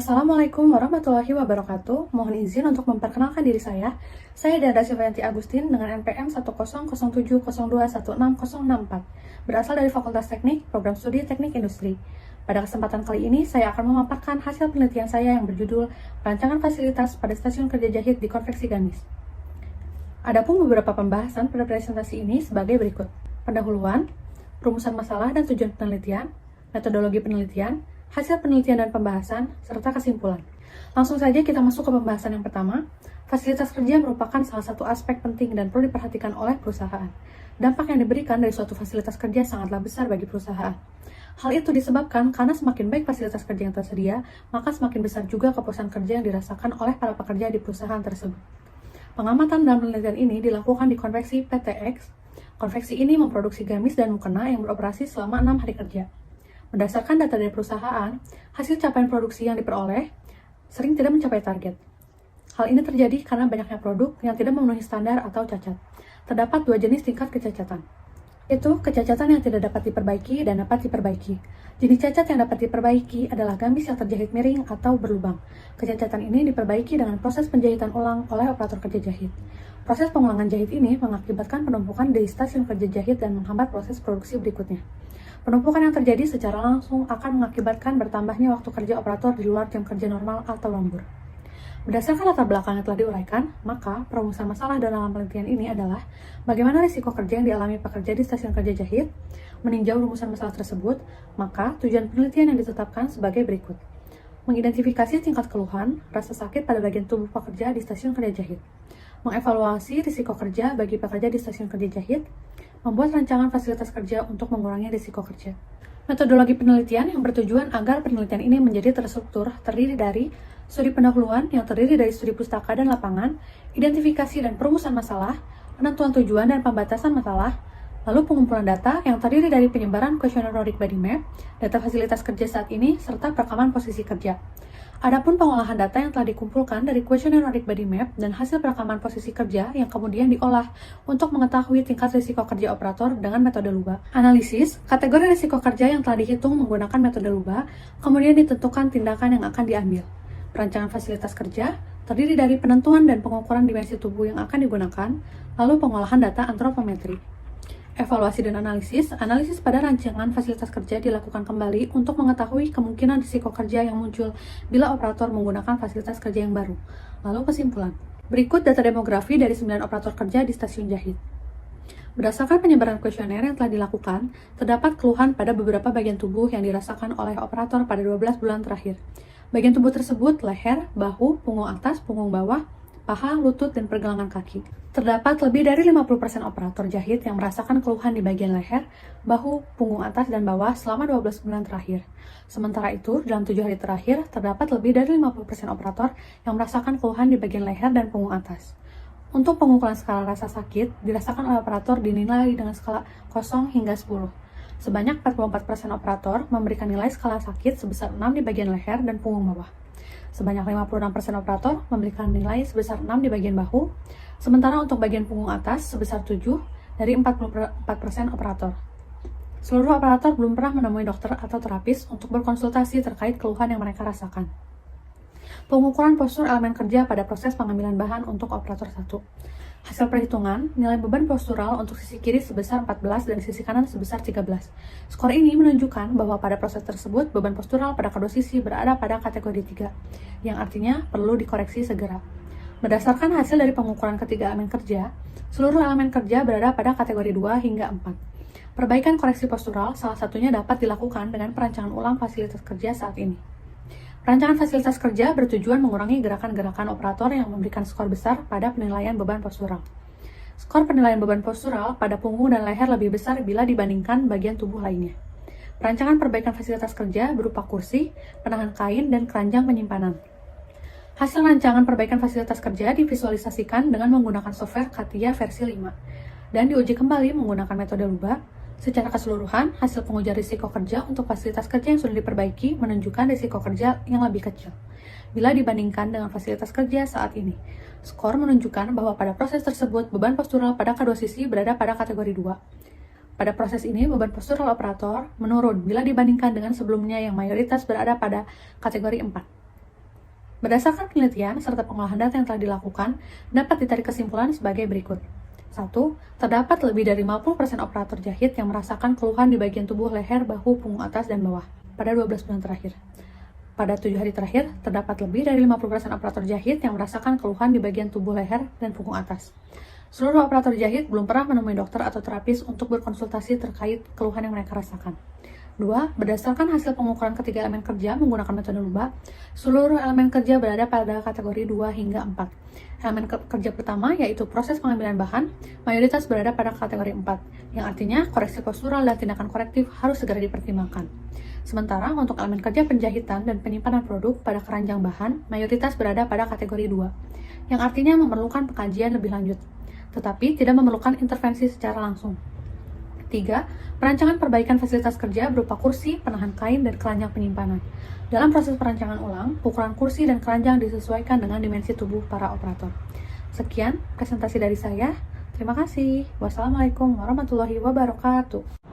Assalamualaikum warahmatullahi wabarakatuh. Mohon izin untuk memperkenalkan diri saya. Saya Danda Silvianti Agustin dengan NPM 1007021616064, berasal dari Fakultas Teknik, Program Studi Teknik Industri. Pada kesempatan kali ini, saya akan memaparkan hasil penelitian saya yang berjudul Perancangan Fasilitas pada Stasiun Kerja Jahit di Konveksi Gamis. Adapun beberapa pembahasan pada presentasi ini sebagai berikut. Pendahuluan, rumusan masalah dan tujuan penelitian, metodologi penelitian, hasil penelitian dan pembahasan, serta kesimpulan. Langsung saja kita masuk ke pembahasan yang pertama. Fasilitas kerja merupakan salah satu aspek penting dan perlu diperhatikan oleh perusahaan. Dampak yang diberikan dari suatu fasilitas kerja sangatlah besar bagi perusahaan. Hal itu disebabkan karena semakin baik fasilitas kerja yang tersedia, maka semakin besar juga kepuasan kerja yang dirasakan oleh para pekerja di perusahaan tersebut. Pengamatan dan penelitian ini dilakukan di konveksi PTX. Konveksi ini memproduksi gamis dan mukena yang beroperasi selama 6 hari kerja. Berdasarkan data dari perusahaan, hasil capaian produksi yang diperoleh sering tidak mencapai target. Hal ini terjadi karena banyaknya produk yang tidak memenuhi standar atau cacat. Terdapat dua jenis tingkat kecacatan, yaitu kecacatan yang tidak dapat diperbaiki dan dapat diperbaiki. Jenis cacat yang dapat diperbaiki adalah gamis yang terjahit miring atau berlubang. Kecacatan ini diperbaiki dengan proses penjahitan ulang oleh operator kerja jahit. Proses pengulangan jahit ini mengakibatkan penumpukan di stasiun kerja jahit dan menghambat proses produksi berikutnya. Penumpukan yang terjadi secara langsung akan mengakibatkan bertambahnya waktu kerja operator di luar jam kerja normal atau lembur. Berdasarkan latar belakang yang telah diuraikan, maka perumusan masalah dalam penelitian ini adalah bagaimana risiko kerja yang dialami pekerja di stasiun kerja jahit. Meninjau rumusan masalah tersebut, maka tujuan penelitian yang ditetapkan sebagai berikut. Mengidentifikasi tingkat keluhan, rasa sakit pada bagian tubuh pekerja di stasiun kerja jahit. Mengevaluasi risiko kerja bagi pekerja di stasiun kerja jahit. Membuat rancangan fasilitas kerja untuk mengurangi risiko kerja. Metodologi penelitian yang bertujuan agar penelitian ini menjadi terstruktur terdiri dari studi pendahuluan yang terdiri dari studi pustaka dan lapangan, identifikasi dan perumusan masalah, penentuan tujuan dan pembatasan masalah, lalu pengumpulan data yang terdiri dari penyebaran kuesioner Rorick Body Map, data fasilitas kerja saat ini, serta perekaman posisi kerja. Adapun pengolahan data yang telah dikumpulkan dari kuesioner Rorick Body Map dan hasil perekaman posisi kerja yang kemudian diolah untuk mengetahui tingkat risiko kerja operator dengan metode LUBA. Analisis, kategori risiko kerja yang telah dihitung menggunakan metode LUBA, kemudian ditentukan tindakan yang akan diambil. Perancangan fasilitas kerja terdiri dari penentuan dan pengukuran dimensi tubuh yang akan digunakan, lalu pengolahan data antropometri. Evaluasi dan analisis pada rancangan fasilitas kerja dilakukan kembali untuk mengetahui kemungkinan risiko kerja yang muncul bila operator menggunakan fasilitas kerja yang baru. Lalu kesimpulan. Berikut data demografi dari 9 operator kerja di stasiun jahit. Berdasarkan penyebaran kuesioner yang telah dilakukan, terdapat keluhan pada beberapa bagian tubuh yang dirasakan oleh operator pada 12 bulan terakhir. Bagian tubuh tersebut leher, bahu, punggung atas, punggung bawah, paha, lutut, dan pergelangan kaki. Terdapat lebih dari 50% operator jahit yang merasakan keluhan di bagian leher, bahu, punggung atas, dan bawah selama 12 bulan terakhir. Sementara itu, dalam 7 hari terakhir, terdapat lebih dari 50% operator yang merasakan keluhan di bagian leher dan punggung atas. Untuk pengukuran skala rasa sakit, dirasakan oleh operator dinilai dengan skala 0 hingga 10. Sebanyak 44% operator memberikan nilai skala sakit sebesar 6 di bagian leher dan punggung bawah. Sebanyak 56% operator memberikan nilai sebesar 6 di bagian bahu, sementara untuk bagian punggung atas sebesar 7 dari 44% operator. Seluruh operator belum pernah menemui dokter atau terapis untuk berkonsultasi terkait keluhan yang mereka rasakan. Pengukuran postur elemen kerja pada proses pengambilan bahan untuk operator 1. Hasil perhitungan, nilai beban postural untuk sisi kiri sebesar 14 dan sisi kanan sebesar 13. Skor ini menunjukkan bahwa pada proses tersebut, beban postural pada kedua sisi berada pada kategori 3, yang artinya perlu dikoreksi segera. Berdasarkan hasil dari pengukuran ketiga elemen kerja, seluruh elemen kerja berada pada kategori 2 hingga 4. Perbaikan koreksi postural salah satunya dapat dilakukan dengan perancangan ulang fasilitas kerja saat ini. Perancangan fasilitas kerja bertujuan mengurangi gerakan-gerakan operator yang memberikan skor besar pada penilaian beban postural. Skor penilaian beban postural pada punggung dan leher lebih besar bila dibandingkan bagian tubuh lainnya. Perancangan perbaikan fasilitas kerja berupa kursi, penahan kain, dan keranjang penyimpanan. Hasil rancangan perbaikan fasilitas kerja divisualisasikan dengan menggunakan software CATIA versi 5 dan diuji kembali menggunakan metode LUBA. Secara keseluruhan, hasil pengujian risiko kerja untuk fasilitas kerja yang sudah diperbaiki menunjukkan risiko kerja yang lebih kecil bila dibandingkan dengan fasilitas kerja saat ini. Skor menunjukkan bahwa pada proses tersebut, beban postural pada kedua sisi berada pada kategori 2. Pada proses ini, beban postural operator menurun bila dibandingkan dengan sebelumnya yang mayoritas berada pada kategori 4. Berdasarkan penelitian serta pengolahan data yang telah dilakukan, dapat ditarik kesimpulan sebagai berikut. 1. Terdapat lebih dari 50% operator jahit yang merasakan keluhan di bagian tubuh leher, bahu, punggung atas, dan bawah pada 12 bulan terakhir. Pada 7 hari terakhir, terdapat lebih dari 50% operator jahit yang merasakan keluhan di bagian tubuh leher dan punggung atas. Seluruh operator jahit belum pernah menemui dokter atau terapis untuk berkonsultasi terkait keluhan yang mereka rasakan. 2. Berdasarkan hasil pengukuran ketiga elemen kerja menggunakan metode Luba, seluruh elemen kerja berada pada kategori 2 hingga 4. Elemen kerja pertama, yaitu proses pengambilan bahan, mayoritas berada pada kategori 4, yang artinya koreksi postural dan tindakan korektif harus segera dipertimbangkan. Sementara untuk elemen kerja penjahitan dan penyimpanan produk pada keranjang bahan, mayoritas berada pada kategori 2, yang artinya memerlukan pengkajian lebih lanjut, tetapi tidak memerlukan intervensi secara langsung. 3. Perancangan perbaikan fasilitas kerja berupa kursi, penahan kain, dan keranjang penyimpanan. Dalam proses perancangan ulang, ukuran kursi dan keranjang disesuaikan dengan dimensi tubuh para operator. Sekian presentasi dari saya. Terima kasih. Wassalamualaikum warahmatullahi wabarakatuh.